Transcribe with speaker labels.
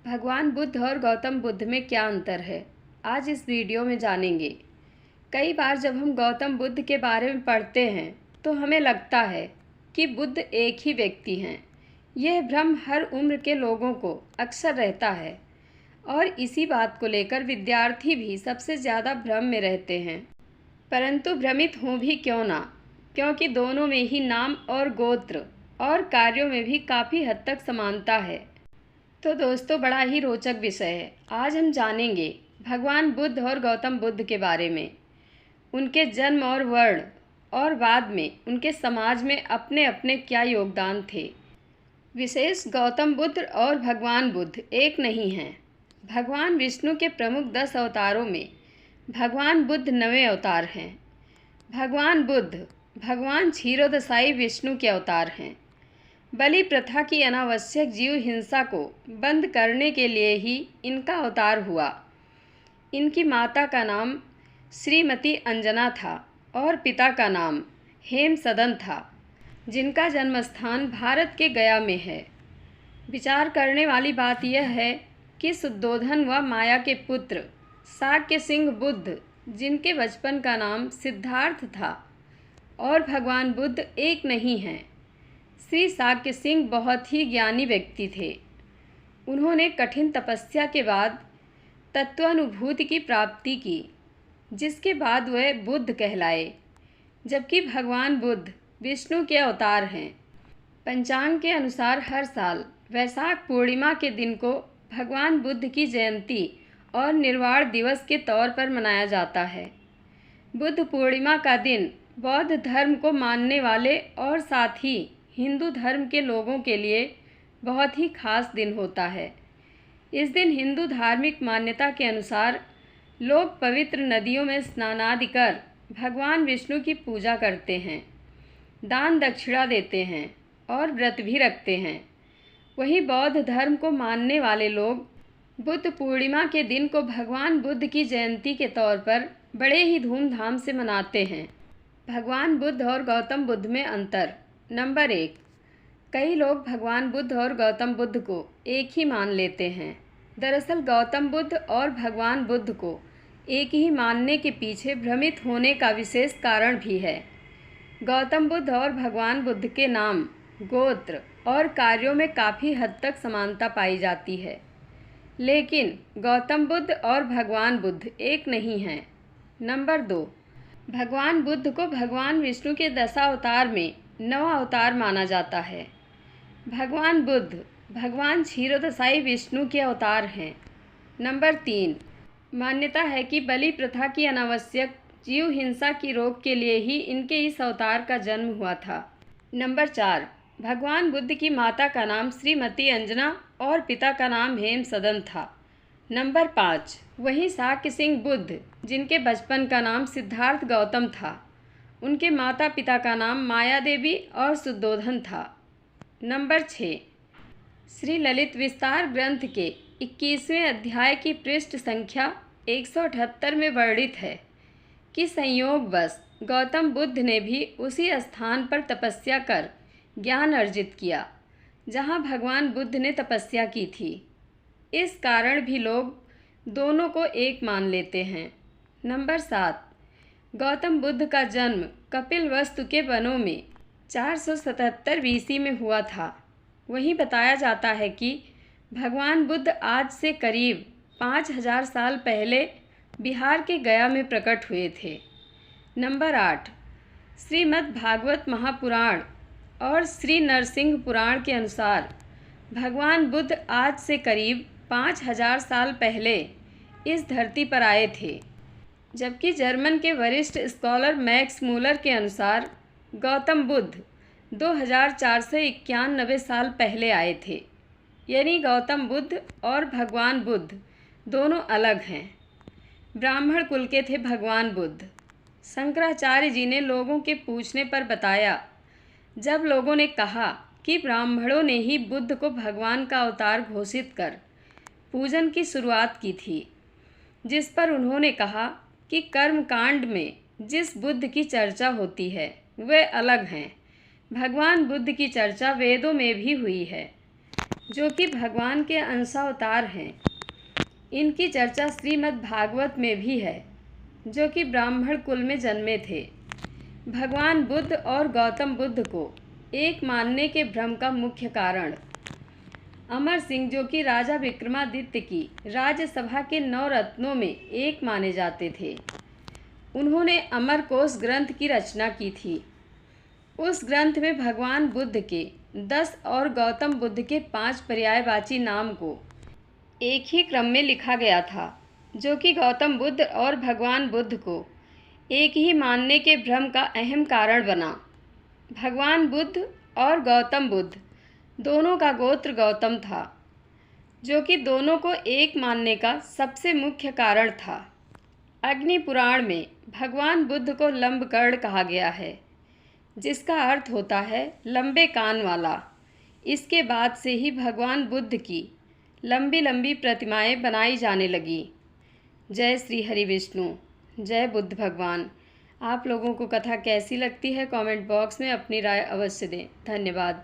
Speaker 1: भगवान बुद्ध और गौतम बुद्ध में क्या अंतर है, आज इस वीडियो में जानेंगे। कई बार जब हम गौतम बुद्ध के बारे में पढ़ते हैं तो हमें लगता है कि बुद्ध एक ही व्यक्ति हैं। यह भ्रम हर उम्र के लोगों को अक्सर रहता है और इसी बात को लेकर विद्यार्थी भी सबसे ज़्यादा भ्रम में रहते हैं। परंतु भ्रमित हों भी क्यों ना, क्योंकि दोनों में ही नाम और गोत्र और कार्यों में भी काफ़ी हद तक समानता है। तो दोस्तों, बड़ा ही रोचक विषय है। आज हम जानेंगे भगवान बुद्ध और गौतम बुद्ध के बारे में, उनके जन्म और वर्ण और बाद में उनके समाज में अपने अपने क्या योगदान थे। विशेष गौतम बुद्ध और भगवान बुद्ध एक नहीं हैं। भगवान विष्णु के प्रमुख 10 अवतारों में भगवान बुद्ध 9वें अवतार हैं। भगवान बुद्ध भगवान क्षीरोदशाई विष्णु के अवतार हैं। बलि प्रथा की अनावश्यक जीव हिंसा को बंद करने के लिए ही इनका अवतार हुआ। इनकी माता का नाम श्रीमती अंजना था और पिता का नाम हेमसदन था, जिनका जन्म स्थान भारत के गया में है। विचार करने वाली बात यह है कि शुद्धोधन व माया के पुत्र शाक्य सिंह बुद्ध, जिनके बचपन का नाम सिद्धार्थ था, और भगवान बुद्ध एक नहीं हैं। श्री शाक्य सिंह बहुत ही ज्ञानी व्यक्ति थे। उन्होंने कठिन तपस्या के बाद तत्वानुभूति की प्राप्ति की, जिसके बाद वह बुद्ध कहलाए। जबकि भगवान बुद्ध विष्णु के अवतार हैं। पंचांग के अनुसार हर साल वैशाख पूर्णिमा के दिन को भगवान बुद्ध की जयंती और निर्वाण दिवस के तौर पर मनाया जाता है। बुद्ध पूर्णिमा का दिन बौद्ध धर्म को मानने वाले और साथ ही हिंदू धर्म के लोगों के लिए बहुत ही खास दिन होता है। इस दिन हिंदू धार्मिक मान्यता के अनुसार लोग पवित्र नदियों में स्नानादि कर भगवान विष्णु की पूजा करते हैं, दान दक्षिणा देते हैं और व्रत भी रखते हैं। वहीं बौद्ध धर्म को मानने वाले लोग बुद्ध पूर्णिमा के दिन को भगवान बुद्ध की जयंती के तौर पर बड़े ही धूमधाम से मनाते हैं। भगवान बुद्ध और गौतम बुद्ध में अंतर। नंबर 1, कई लोग भगवान बुद्ध और गौतम बुद्ध को एक ही मान लेते हैं। दरअसल गौतम बुद्ध और भगवान बुद्ध को एक ही मानने के पीछे भ्रमित होने का विशेष कारण भी है। गौतम बुद्ध और भगवान बुद्ध के नाम, गोत्र और कार्यों में काफ़ी हद तक समानता पाई जाती है, लेकिन गौतम बुद्ध और भगवान बुद्ध एक नहीं हैं। नंबर 2, भगवान बुद्ध को भगवान विष्णु के 10 अवतार में 9वां अवतार माना जाता है। भगवान बुद्ध भगवान क्षीरोदशाई विष्णु के अवतार हैं। नंबर 3, मान्यता है कि बलि प्रथा की अनावश्यक जीव हिंसा की रोक के लिए ही इनके इस अवतार का जन्म हुआ था। नंबर 4, भगवान बुद्ध की माता का नाम श्रीमती अंजना और पिता का नाम हेमसदन था। नंबर 5, वहीं शाक्य सिंह बुद्ध, जिनके बचपन का नाम सिद्धार्थ गौतम था, उनके माता पिता का नाम माया देवी और शुद्धोधन था। नंबर 6, श्री ललित विस्तार ग्रंथ के 21वें अध्याय की पृष्ठ संख्या 178 में वर्णित है कि संयोगवश गौतम बुद्ध ने भी उसी स्थान पर तपस्या कर ज्ञान अर्जित किया जहाँ भगवान बुद्ध ने तपस्या की थी। इस कारण भी लोग दोनों को एक मान लेते हैं। नंबर 7, गौतम बुद्ध का जन्म कपिलवस्तु के वनों में 477 BC में हुआ था। वहीं बताया जाता है कि भगवान बुद्ध आज से करीब 5000 साल पहले बिहार के गया में प्रकट हुए थे। नंबर 8, श्रीमद् भागवत महापुराण और श्री नरसिंह पुराण के अनुसार भगवान बुद्ध आज से करीब 5000 साल पहले इस धरती पर आए थे। जबकि जर्मन के वरिष्ठ स्कॉलर मैक्स मूलर के अनुसार गौतम बुद्ध 2491 साल पहले आए थे। यानी गौतम बुद्ध और भगवान बुद्ध दोनों अलग हैं। ब्राह्मण कुल के थे भगवान बुद्ध। शंकराचार्य जी ने लोगों के पूछने पर बताया, जब लोगों ने कहा कि ब्राह्मणों ने ही बुद्ध को भगवान का अवतार घोषित कर पूजन की शुरुआत की थी, जिस पर उन्होंने कहा कि कर्मकांड में जिस बुद्ध की चर्चा होती है वे अलग हैं। भगवान बुद्ध की चर्चा वेदों में भी हुई है। जो कि भगवान के अंशावतार हैं। इनकी चर्चा श्रीमद् भागवत में भी है, जो कि ब्राह्मण कुल में जन्मे थे। भगवान बुद्ध और गौतम बुद्ध को एक मानने के भ्रम का मुख्य कारण अमर सिंह, जो कि राजा विक्रमादित्य की राज्यसभा के 9 रत्नों में एक माने जाते थे, उन्होंने अमरकोश ग्रंथ की रचना की थी। उस ग्रंथ में भगवान बुद्ध के 10 और गौतम बुद्ध के 5 पर्यायवाची नाम को एक ही क्रम में लिखा गया था, जो कि गौतम बुद्ध और भगवान बुद्ध को एक ही मानने के भ्रम का अहम कारण बना। भगवान बुद्ध और गौतम बुद्ध दोनों का गोत्र गौतम था, जो कि दोनों को एक मानने का सबसे मुख्य कारण था। अग्नि पुराण में भगवान बुद्ध को लंबकर्ण कहा गया है, जिसका अर्थ होता है लंबे कान वाला। इसके बाद से ही भगवान बुद्ध की लंबी लंबी प्रतिमाएं बनाई जाने लगी। जय श्री हरि विष्णु, जय बुद्ध भगवान। आप लोगों को कथा कैसी लगती है, कमेंट बॉक्स में अपनी राय अवश्य दें। धन्यवाद।